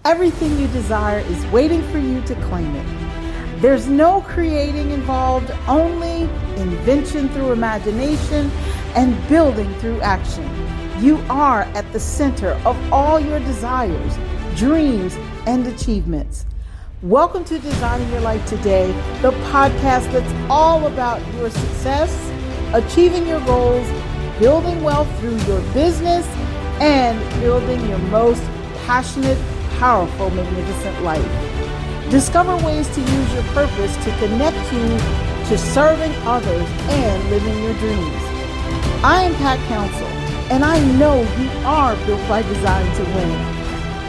Everything you desire is waiting for you to claim it. There's no creating involved, only invention through imagination and building through action. You are at the center of all your desires, dreams, and achievements. Welcome to Designing Your Life Today, the podcast that's all about your success, achieving your goals, building wealth through your business, and building your most passionate, powerful, magnificent life. Discover ways to use your purpose to connect you to serving others and living your dreams. I am Pat Council, and I know you are built by design to win.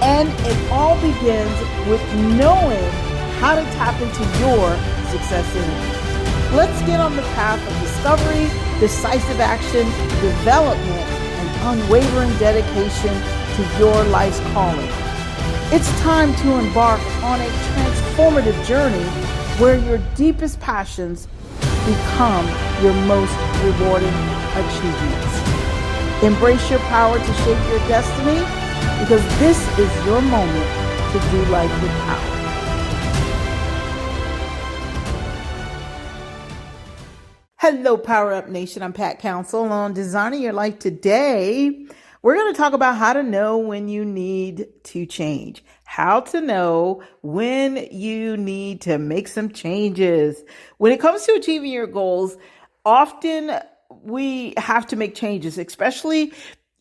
And it all begins with knowing how to tap into your success energy. Let's get on the path of discovery, decisive action, development, and unwavering dedication to your life's calling. It's time to embark on a transformative journey where your deepest passions become your most rewarding achievements. Embrace your power to shape your destiny, because this is your moment to do life with power. Hello, Power Up Nation. I'm Pat Council. On Designing Your Life Today, we're going to talk about how to know when you need to change. How to know when you need to make some changes. When it comes to achieving your goals, often we have to make changes, especially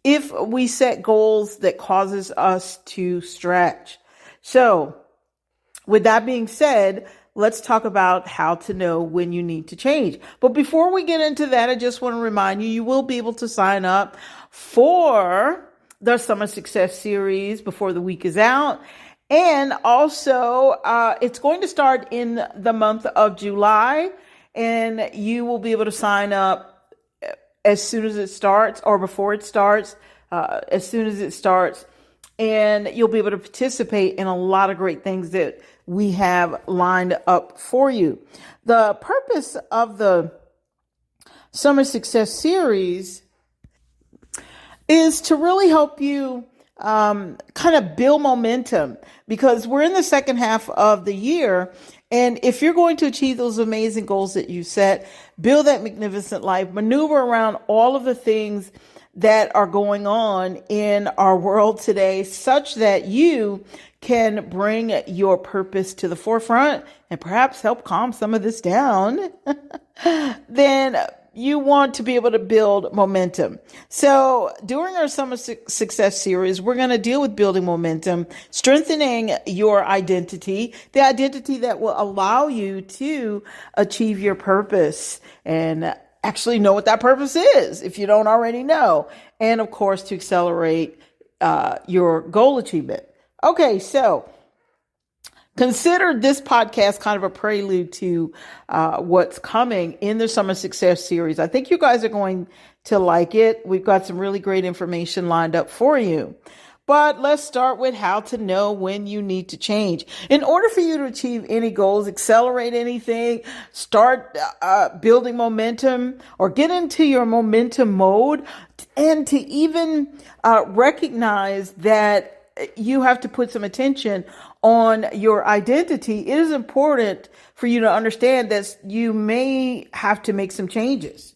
if we set goals that causes us to stretch. So with that being said, let's talk about how to know when you need to change. But before we get into that, I just want to remind you, you will be able to sign up for the Summer Success Series before the week is out. And also, it's going to start in the month of July, and you will be able to sign up as soon as it starts or before it starts, as soon as it starts. And you'll be able to participate in a lot of great things that we have lined up for you. The purpose of the Summer Success Series is to really help you kind of build momentum, because we're in the second half of the year. And if you're going to achieve those amazing goals that you set, build that magnificent life, maneuver around all of the things that are going on in our world today, such that you can bring your purpose to the forefront and perhaps help calm some of this down, then you want to be able to build momentum. So during our Summer Success Series, we're going to deal with building momentum, strengthening your identity, the identity that will allow you to achieve your purpose and actually know what that purpose is if you don't already know. And of course, to accelerate your goal achievement. Okay, so consider this podcast kind of a prelude to what's coming in the Summer Success Series. I think you guys are going to like it. We've got some really great information lined up for you. But let's start with how to know when you need to change. In order for you to achieve any goals, accelerate anything, start building momentum, or get into your momentum mode, and to even recognize that you have to put some attention on your identity, it is important for you to understand that you may have to make some changes.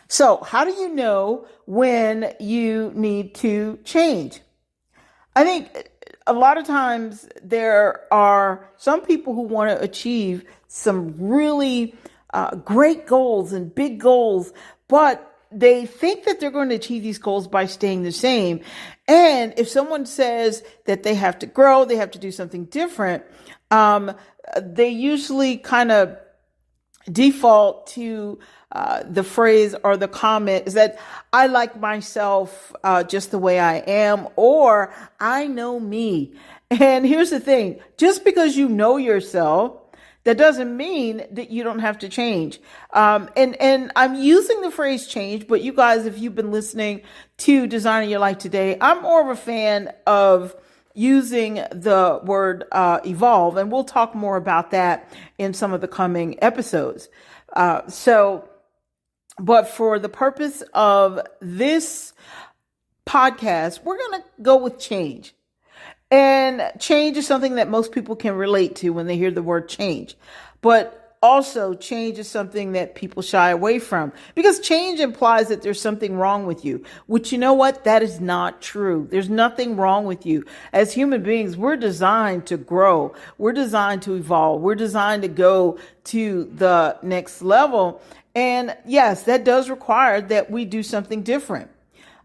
So how do you know when you need to change? I think a lot of times there are some people who want to achieve some really great goals and big goals, but they think that they're going to achieve these goals by staying the same. And if someone says that they have to grow, they have to do something different, they usually kind of default to the phrase or the comment is that I like myself just the way I am, or I know me. And here's the thing, just because you know yourself, that doesn't mean that you don't have to change. And I'm using the phrase change, but you guys, if you've been listening to Designing Your Life Today, I'm more of a fan of using the word evolve. And we'll talk more about that in some of the coming episodes. But for the purpose of this podcast, we're going to go with change. And change is something that most people can relate to when they hear the word change. But also, change is something that people shy away from because change implies that there's something wrong with you, which, you know what? That is not true. There's nothing wrong with you. As human beings, we're designed to grow. We're designed to evolve. We're designed to go to the next level. And yes, that does require that we do something different.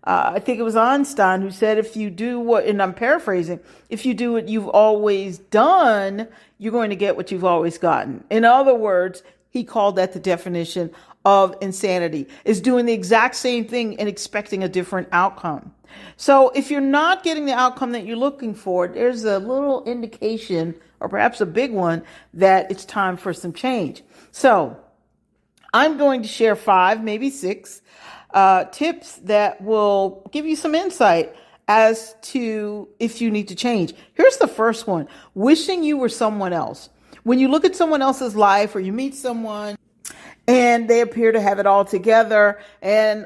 I think it was Einstein who said, if you do what, and I'm paraphrasing, if you do what you've always done, you're going to get what you've always gotten. In other words, he called that the definition of insanity, is doing the exact same thing and expecting a different outcome. So if you're not getting the outcome that you're looking for, there's a little indication, or perhaps a big one, that it's time for some change. So I'm going to share 5, maybe 6 tips that will give you some insight as to if you need to change. Here's the first one: wishing you were someone else. When you look at someone else's life or you meet someone and they appear to have it all together, and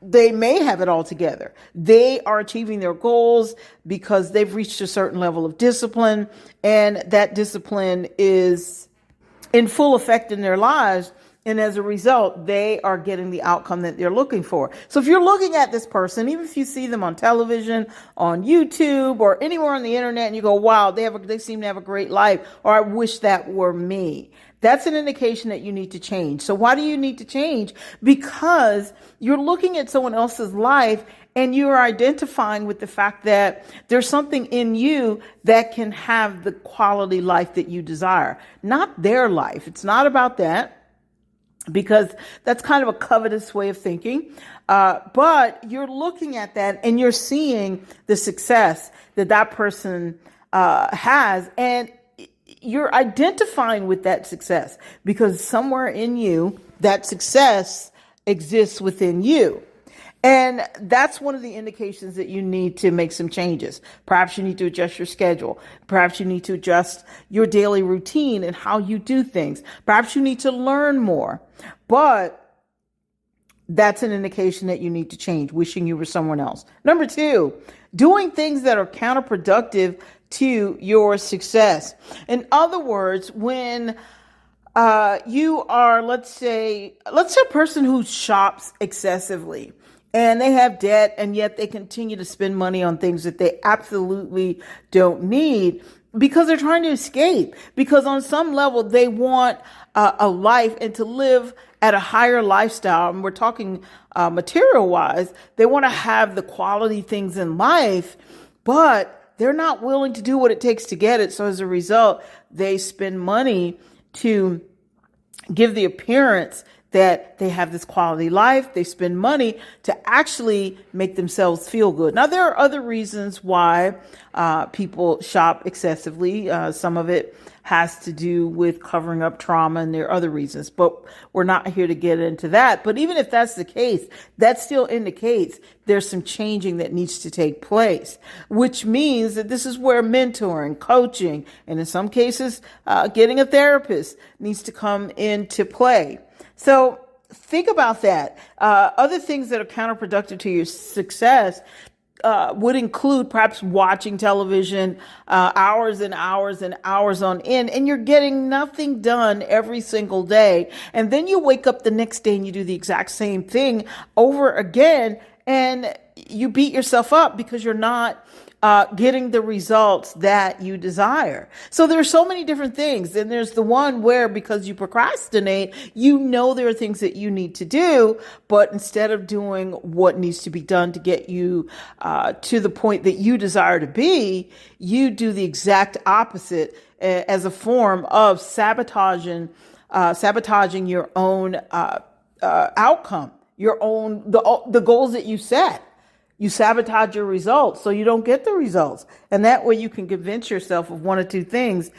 they may have it all together. They are achieving their goals because they've reached a certain level of discipline, and that discipline is in full effect in their lives. And as a result, they are getting the outcome that they're looking for. So if you're looking at this person, even if you see them on television, on YouTube, or anywhere on the internet, and you go, wow, they seem to have a great life, or I wish that were me, that's an indication that you need to change. So why do you need to change? Because you're looking at someone else's life and you're identifying with the fact that there's something in you that can have the quality life that you desire, not their life. It's not about that, because that's kind of a covetous way of thinking. But you're looking at that and you're seeing the success that that person has, and you're identifying with that success because somewhere in you, that success exists within you. And that's one of the indications that you need to make some changes. Perhaps you need to adjust your schedule. Perhaps you need to adjust your daily routine and how you do things. Perhaps you need to learn more. But that's an indication that you need to change, wishing you were someone else. Number 2, doing things that are counterproductive to your success. In other words, when you are, let's say a person who shops excessively, and they have debt, and yet they continue to spend money on things that they absolutely don't need because they're trying to escape. Because on some level, they want a life and to live at a higher lifestyle. And we're talking material-wise. They want to have the quality things in life, but they're not willing to do what it takes to get it. So as a result, they spend money to give the appearance that they have this quality life. They spend money to actually make themselves feel good. Now, there are other reasons why people shop excessively. Some of it has to do with covering up trauma, and there are other reasons, but we're not here to get into that. But even if that's the case, that still indicates there's some changing that needs to take place, which means that this is where mentoring, coaching, and in some cases, getting a therapist needs to come into play. So think about that. Other things that are counterproductive to your success would include perhaps watching television hours and hours and hours on end, and you're getting nothing done every single day. And then you wake up the next day and you do the exact same thing over again, and you beat yourself up because you're not getting the results that you desire. So there's so many different things. And there's the one where, because you procrastinate, you know there are things that you need to do, but instead of doing what needs to be done to get you to the point that you desire to be, you do the exact opposite as a form of sabotaging your own outcome, the goals that you set. You sabotage your results so you don't get the results. And that way you can convince yourself of one or two things,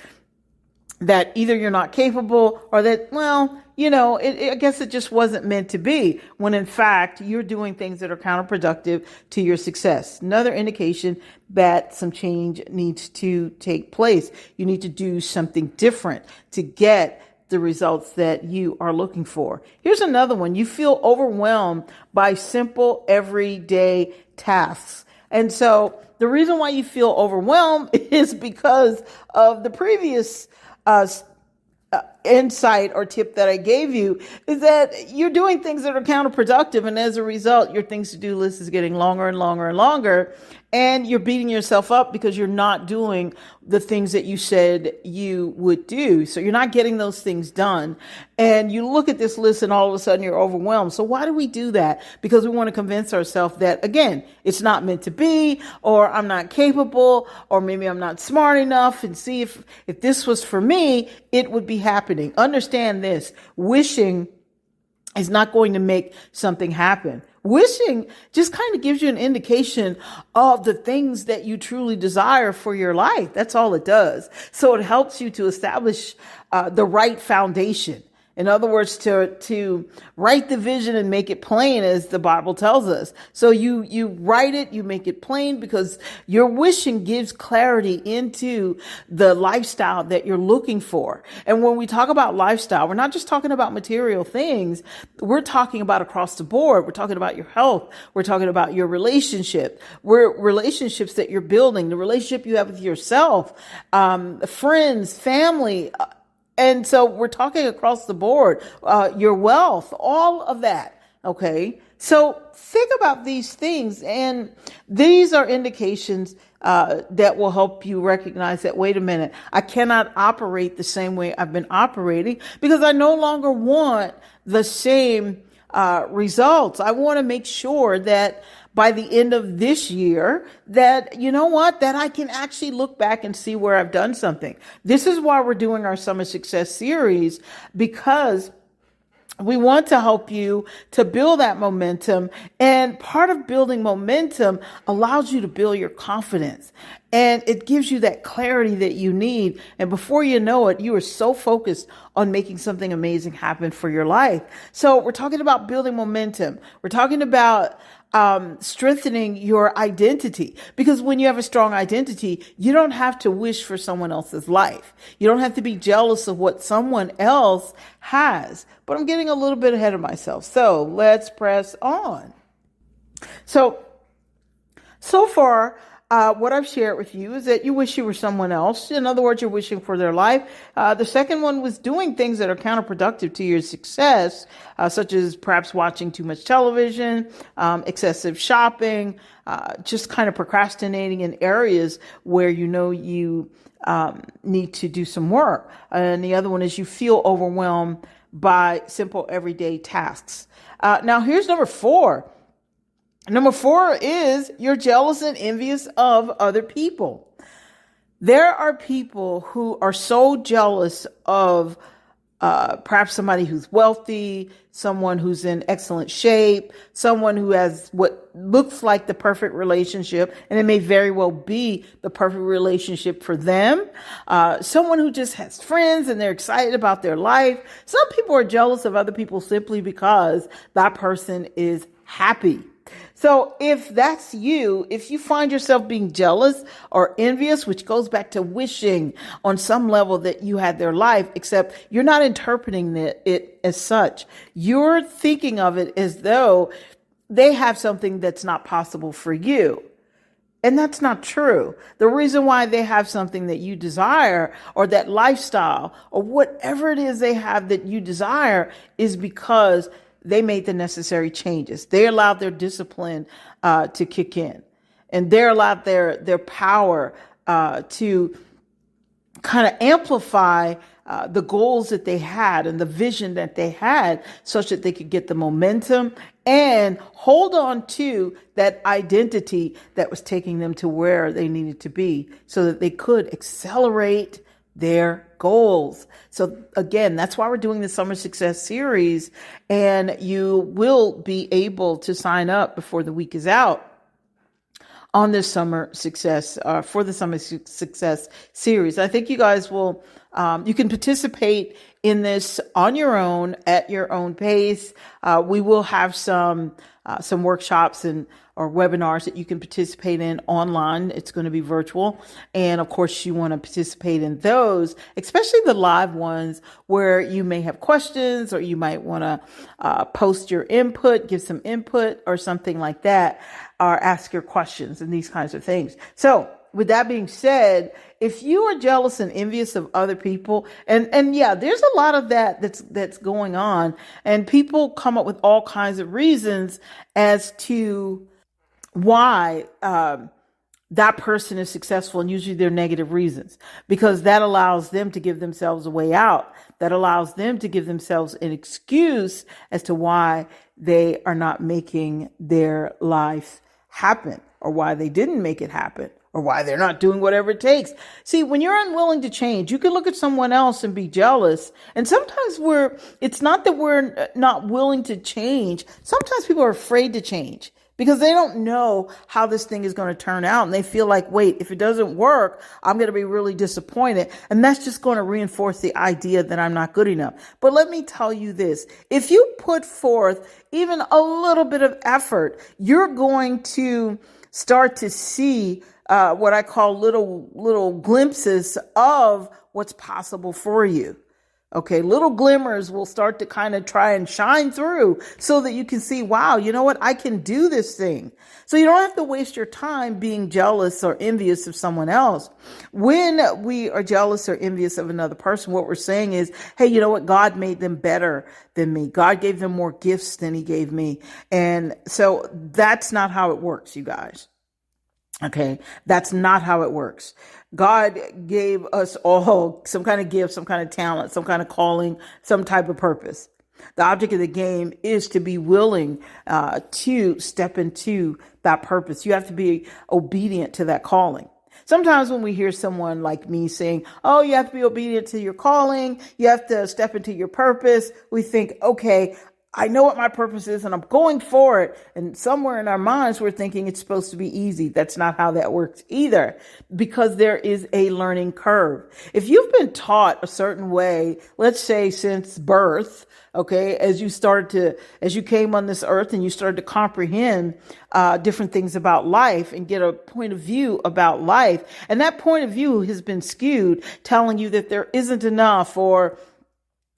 that either you're not capable or that, well, I guess it just wasn't meant to be, when in fact you're doing things that are counterproductive to your success. Another indication that some change needs to take place. You need to do something different to get the results that you are looking for. Here's another one. You feel overwhelmed by simple everyday tasks. And so the reason why you feel overwhelmed is because of the previous insight or tip that I gave you, is that you're doing things that are counterproductive. And as a result, your things to do list is getting longer and longer and longer. And you're beating yourself up because you're not doing the things that you said you would do. So you're not getting those things done. And you look at this list and all of a sudden you're overwhelmed. So why do we do that? Because we want to convince ourselves that, again, it's not meant to be, or I'm not capable, or maybe I'm not smart enough, and see if this was for me, it would be happening. Understand this: wishing is not going to make something happen. Wishing just kind of gives you an indication of the things that you truly desire for your life. That's all it does. So it helps you to establish the right foundation. In other words, to write the vision and make it plain, as the Bible tells us. So you write it, you make it plain, because your wishing gives clarity into the lifestyle that you're looking for. And when we talk about lifestyle, we're not just talking about material things. We're talking about across the board. We're talking about your health. We're talking about your relationships that you're building, the relationship you have with yourself, friends, family. And so we're talking across the board, your wealth, all of that. Okay. So think about these things. And these are indications that will help you recognize that, wait a minute, I cannot operate the same way I've been operating, because I no longer want the same results. I want to make sure that by the end of this year, that, you know what, that I can actually look back and see where I've done something. This is why we're doing our Summer Success series, because we want to help you to build that momentum. And part of building momentum allows you to build your confidence. And it gives you that clarity that you need. And before you know it, you are so focused on making something amazing happen for your life. So we're talking about building momentum. We're talking about strengthening your identity, because when you have a strong identity, you don't have to wish for someone else's life. You don't have to be jealous of what someone else has. But I'm getting a little bit ahead of myself. So let's press on. So far, what I've shared with you is that you wish you were someone else. In other words, you're wishing for their life. The second one was doing things that are counterproductive to your success, such as perhaps watching too much television, excessive shopping, just kind of procrastinating in areas where you know you need to do some work. And the other one is you feel overwhelmed by simple everyday tasks. Now, here's number 4. Number 4 is you're jealous and envious of other people. There are people who are so jealous of perhaps somebody who's wealthy, someone who's in excellent shape, someone who has what looks like the perfect relationship, and it may very well be the perfect relationship for them. Someone who just has friends and they're excited about their life. Some people are jealous of other people simply because that person is happy. So if that's you, if you find yourself being jealous or envious, which goes back to wishing on some level that you had their life, except you're not interpreting it as such. You're thinking of it as though they have something that's not possible for you. And that's not true. The reason why they have something that you desire, or that lifestyle, or whatever it is they have that you desire, is because they made the necessary changes. They allowed their discipline to kick in, and they allowed their power to kind of amplify the goals that they had and the vision that they had, such that they could get the momentum and hold on to that identity that was taking them to where they needed to be, so that they could accelerate their goals. So again, that's why we're doing the Summer Success series, and you will be able to sign up before the week is out on this Summer Success, for the Summer Success series. I think you guys will You can participate in this on your own at your own pace. We will have some workshops or webinars that you can participate in online. It's going to be virtual. And of course, you want to participate in those, especially the live ones where you may have questions or you might want to post your input, give some input or something like that, or ask your questions and these kinds of things. So with that being said, if you are jealous and envious of other people, and yeah, there's a lot of that's going on, and people come up with all kinds of reasons as to why that person is successful, and usually they're negative reasons, because that allows them to give themselves a way out. That allows them to give themselves an excuse as to why they are not making their life happen, or why they didn't make it happen, or why they're not doing whatever it takes. See, when you're unwilling to change, you can look at someone else and be jealous. And sometimes it's not that we're not willing to change. Sometimes people are afraid to change because they don't know how this thing is going to turn out. And they feel like, wait, if it doesn't work, I'm going to be really disappointed. And that's just going to reinforce the idea that I'm not good enough. But let me tell you this, if you put forth even a little bit of effort, you're going to start to see what I call little glimpses of what's possible for you. Okay, little glimmers will start to kind of try and shine through so that you can see, wow, you know what? I can do this thing. So you don't have to waste your time being jealous or envious of someone else. When we are jealous or envious of another person, what we're saying is, hey, you know what? God made them better than me. God gave them more gifts than he gave me. And so that's not how it works, you guys. Okay, that's not how it works. God gave us all some kind of gift, some kind of talent, some kind of calling, some type of purpose. The object of the game is to be willing to step into that purpose. You have to be obedient to that calling. Sometimes when we hear someone like me saying, oh, you have to be obedient to your calling, you have to step into your purpose, we think, okay, I know what my purpose is and I'm going for it. And somewhere in our minds, we're thinking it's supposed to be easy. That's not how that works either, because there is a learning curve. If you've been taught a certain way, let's say since birth, okay, as you came on this earth and you started to comprehend different things about life and get a point of view about life, and that point of view has been skewed, telling you that there isn't enough, or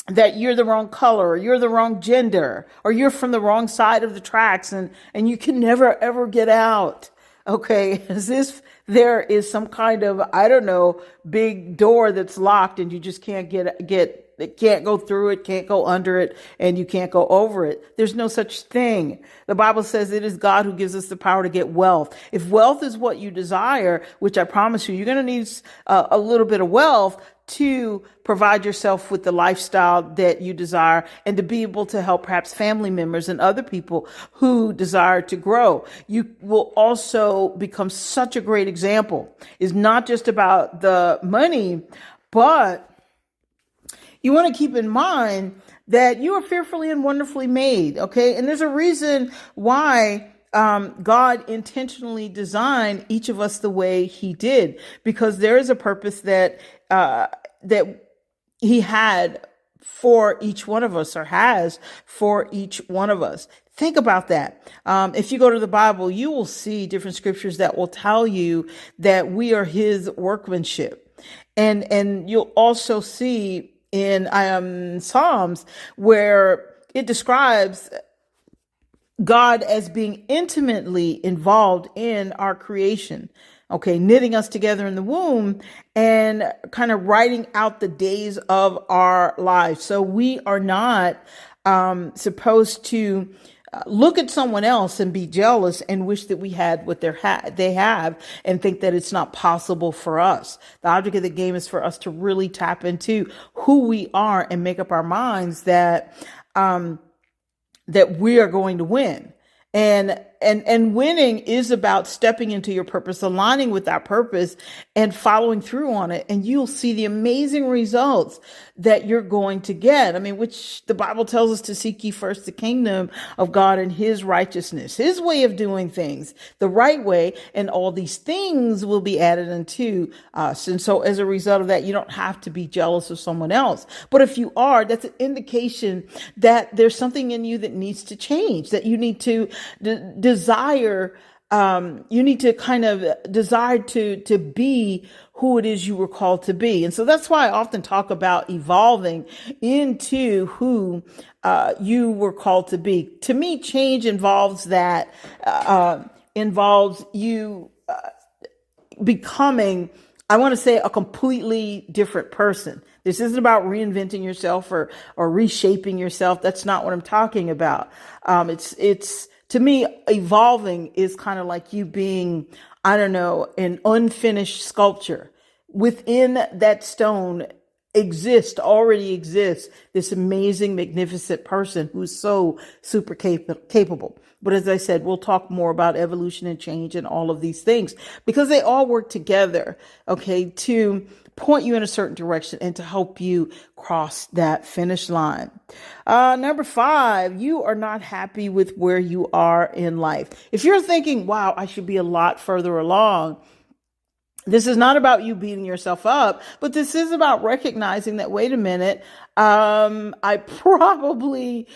that you're the wrong color, or you're the wrong gender, or you're from the wrong side of the tracks, and you can never ever get out. Okay, as if there is some kind of, I don't know, big door that's locked and you just can't it can't go through it, can't go under it, and you can't go over it. There's no such thing. The Bible says it is God who gives us the power to get wealth. If wealth is what you desire, which I promise you, you're going to need a little bit of wealth to provide yourself with the lifestyle that you desire, and to be able to help perhaps family members and other people who desire to grow. You will also become such a great example. It's not just about the money, but you want to keep in mind that you are fearfully and wonderfully made. Okay. And there's a reason why God intentionally designed each of us the way he did, because there is a purpose that he had for each one of us, or has for each one of us. Think about that. If you go to the Bible, you will see different scriptures that will tell you that we are his workmanship. And you'll also see in Psalms where it describes God as being intimately involved in our creation. Okay, knitting us together in the womb and kind of writing out the days of our lives. So we are not supposed to look at someone else and be jealous and wish that we had what they have, and think that it's not possible for us. The object of the game is for us to really tap into who we are and make up our minds that we are going to win. And and winning is about stepping into your purpose, aligning with that purpose and following through on it. And you'll see the amazing results that you're going to get. I mean, which the Bible tells us to seek ye first the kingdom of God and his righteousness, his way of doing things the right way. And all these things will be added unto us. And so as a result of that, you don't have to be jealous of someone else. But if you are, that's an indication that there's something in you that needs to change, that you need to desire. You need to kind of desire to be who it is you were called to be. And so that's why I often talk about evolving into who you were called to be. To me, change involves you becoming, I want to say, a completely different person. This isn't about reinventing yourself or reshaping yourself. That's not what I'm talking about. It's to me, evolving is kind of like you being, I don't know, an unfinished sculpture. Within that stone already exists this amazing, magnificent person who's so super capable. But as I said, we'll talk more about evolution and change and all of these things because they all work together, okay, to point you in a certain direction and to help you cross that finish line. Number 5, you are not happy with where you are in life. If you're thinking, wow, I should be a lot further along, this is not about you beating yourself up, but this is about recognizing that, wait a minute, I probably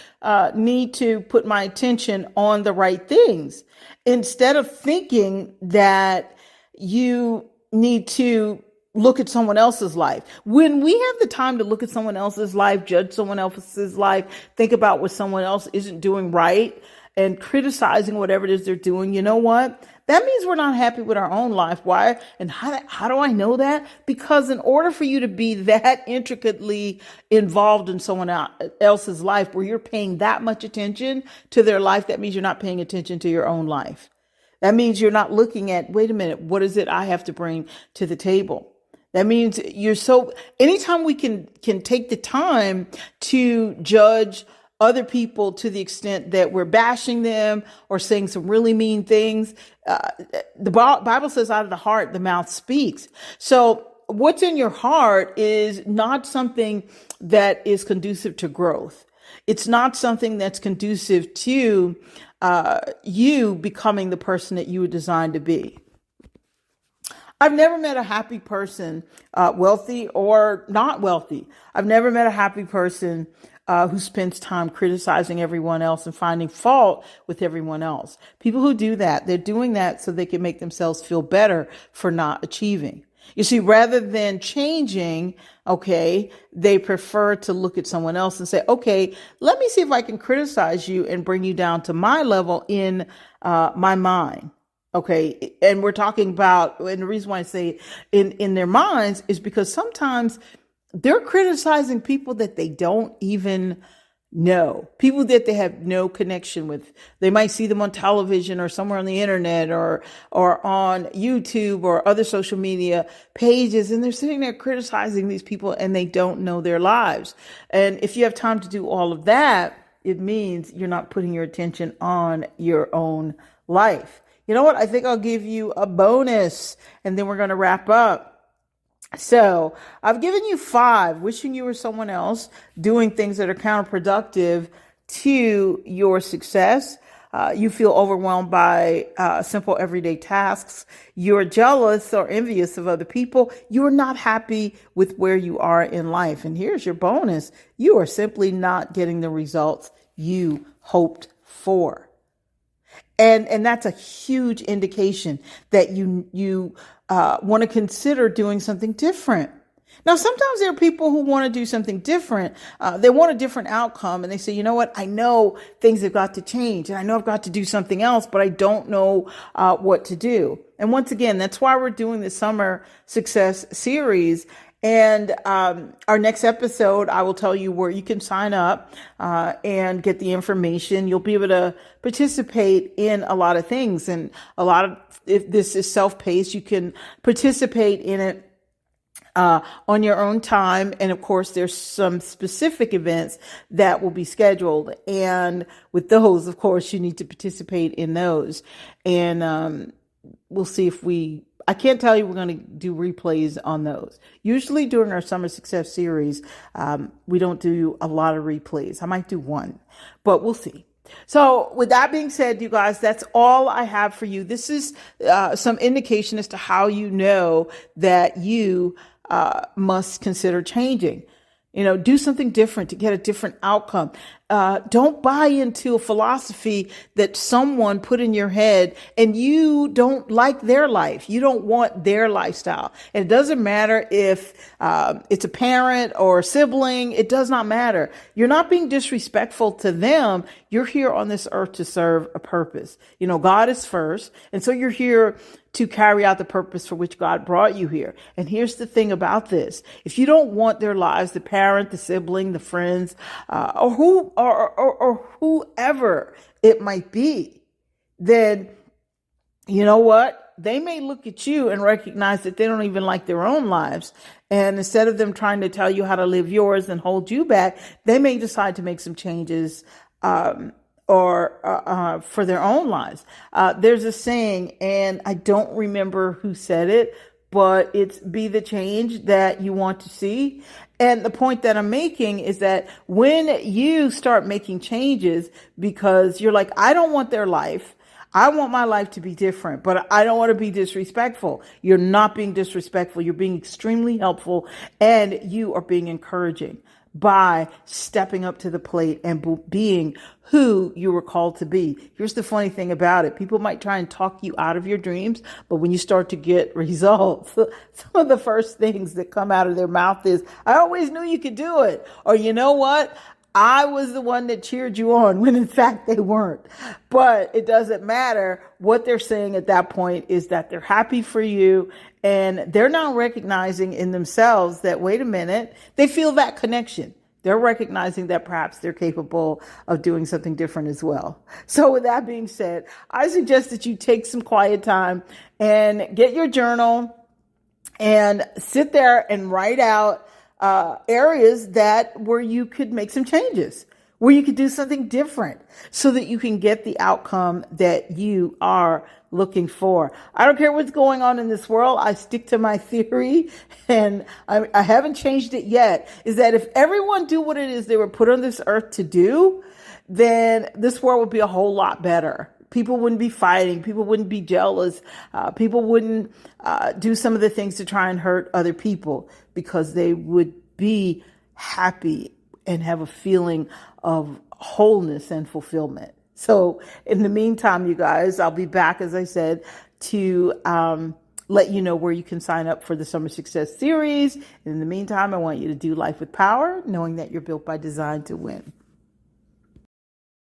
need to put my attention on the right things instead of thinking that you need to look at someone else's life. When we have the time to look at someone else's life, judge someone else's life, think about what someone else isn't doing right and criticizing whatever it is they're doing, you know what? That means we're not happy with our own life. Why? And how do I know that? Because in order for you to be that intricately involved in someone else's life where you're paying that much attention to their life, that means you're not paying attention to your own life. That means you're not looking at, wait a minute, what is it I have to bring to the table? That means anytime we can take the time to judge other people to the extent that we're bashing them or saying some really mean things, the Bible says out of the heart, the mouth speaks. So what's in your heart is not something that is conducive to growth. It's not something that's conducive to you becoming the person that you were designed to be. I've never met a happy person, wealthy or not wealthy. I've never met a happy person who spends time criticizing everyone else and finding fault with everyone else. People who do that, they're doing that so they can make themselves feel better for not achieving. You see, rather than changing, okay, they prefer to look at someone else and say, okay, let me see if I can criticize you and bring you down to my level in my mind. Okay. And we're talking about, and the reason why I say in their minds is because sometimes they're criticizing people that they don't even know, people that they have no connection with. They might see them on television or somewhere on the internet or on YouTube or other social media pages. And they're sitting there criticizing these people and they don't know their lives. And if you have time to do all of that, it means you're not putting your attention on your own life. You know what? I think I'll give you a bonus and then we're going to wrap up. So I've given you 5, wishing you were someone else, doing things that are counterproductive to your success. You feel overwhelmed by simple everyday tasks. You're jealous or envious of other people. You're not happy with where you are in life. And here's your bonus. You are simply not getting the results you hoped for. And that's a huge indication that you want to consider doing something different. Now, sometimes there are people who want to do something different. They want a different outcome and they say, you know what? I know things have got to change and I know I've got to do something else, but I don't know what to do. And once again, that's why we're doing the Summer Success Series. And our next episode, I will tell you where you can sign up and get the information. You'll be able to participate in a lot of things. And if this is self-paced, you can participate in it on your own time. And of course, there's some specific events that will be scheduled. And with those, of course, you need to participate in those. And we'll see if I can't tell you we're going to do replays on those. Usually during our Summer Success Series, we don't do a lot of replays. I might do one, but we'll see. So with that being said, you guys, that's all I have for you. This is some indication as to how you know that you must consider changing. Do something different to get a different outcome. Don't buy into a philosophy that someone put in your head and you don't like their life. You don't want their lifestyle. And it doesn't matter if it's a parent or a sibling. It does not matter. You're not being disrespectful to them. You're here on this earth to serve a purpose. God is first. And so you're here to carry out the purpose for which God brought you here. And here's the thing about this. If you don't want their lives, the parent, the sibling, the friends, or whoever it might be, then you know what? They may look at you and recognize that they don't even like their own lives. And instead of them trying to tell you how to live yours and hold you back, they may decide to make some changes for their own lives. There's a saying, and I don't remember who said it, but it's be the change that you want to see. And the point that I'm making is that when you start making changes because you're like, I don't want their life. I want my life to be different, but I don't want to be disrespectful. You're not being disrespectful. You're being extremely helpful, and you are being encouraging by stepping up to the plate and being who you were called to be. Here's the funny thing about it. People might try and talk you out of your dreams, but when you start to get results, some of the first things that come out of their mouth is, I always knew you could do it. Or you know what? I was the one that cheered you on, when in fact they weren't. But it doesn't matter. What they're saying at that point is that they're happy for you, and they're now recognizing in themselves that, wait a minute, they feel that connection. They're recognizing that perhaps they're capable of doing something different as well. So with that being said, I suggest that you take some quiet time and get your journal and sit there and write out areas where you could make some changes, where you could do something different so that you can get the outcome that you are looking for. I don't care what's going on in this world. I stick to my theory, and I haven't changed it yet, is that if everyone do what it is they were put on this earth to do, then this world would be a whole lot better. People wouldn't be fighting. People wouldn't be jealous. People wouldn't do some of the things to try and hurt other people, because they would be happy and have a feeling of wholeness and fulfillment. So in the meantime, you guys, I'll be back, as I said, to let you know where you can sign up for the Summer Success Series. And in the meantime, I want you to do life with power, knowing that you're built by design to win.